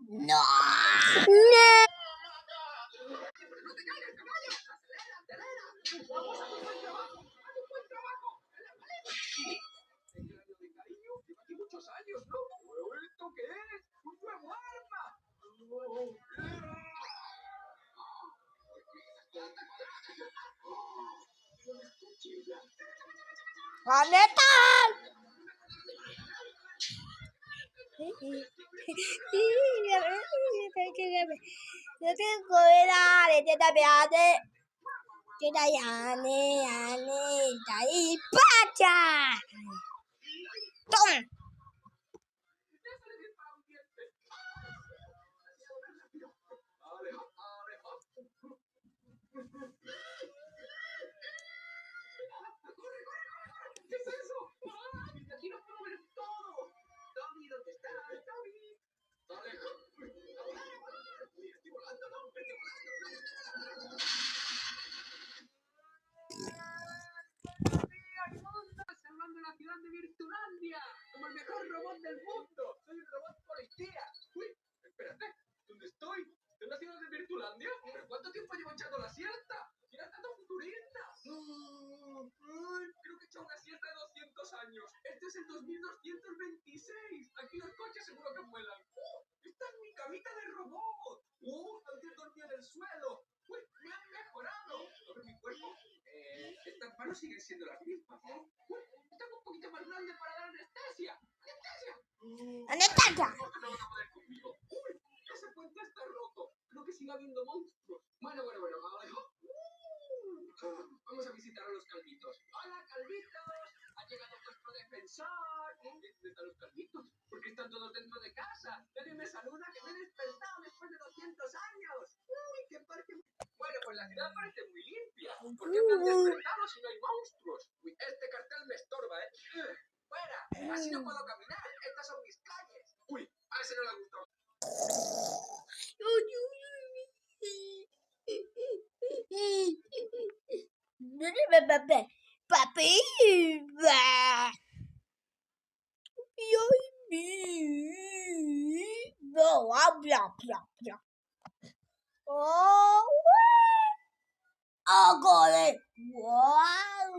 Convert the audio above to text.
No. Muchos años, ¿no? ¿Esto qué es? ¡Un nuevo arma! ¡Aneta! Yo tengo comida de teta piade. Teta yane, y pacha. Toma. ¿Qué es eso? ¡Ah! Aquí no puedo ver todo. Tommy, ¿dónde estás? Tommy. Estoy volando, no, estoy volando. Salvando la ciudad de Virtulandia, como el mejor robot del mundo. Soy un robot policía. Uy, espérate, ¿dónde estoy? ¿En la ciudad de Virtulandia? ¿Pero cuánto tiempo llevo echando la siesta? ¡Mira, está tan futurista! Creo que he echado una siesta de 200 años. Este es el 2226. Aquí los coches seguro que vuelan. ¡Esta es mi camita de robot! Antes dormía en el suelo. ¡Uy, me han mejorado! A ver mi cuerpo. Estas manos siguen siendo las mismas. Están un poquito más grandes para dar anestesia. ¡Anestesia! ¡Anestesia! No van a poder conmigo. ¡Uy! Ese puente está roto. Creo que sigue habiendo monstruos. Bueno. Vamos a visitar a los calvitos. ¡Hola, calvitos! Ha llegado vuestro defensor. ¿Dónde están los calvitos? ¿Por qué están todos dentro de casa? Nadie me saluda, que me he despertado después de 200 años. ¡Uy, qué parque! Bueno, pues la ciudad parece muy limpia. ¿Por qué me han despertado si no hay monstruos? Uy, este cartel me estorba, ¿eh? ¡Fuera! Así no puedo caminar. Estas son mis calles. Uy, a ese no le gustó. Papi, no, bla. Oh, God. Wow.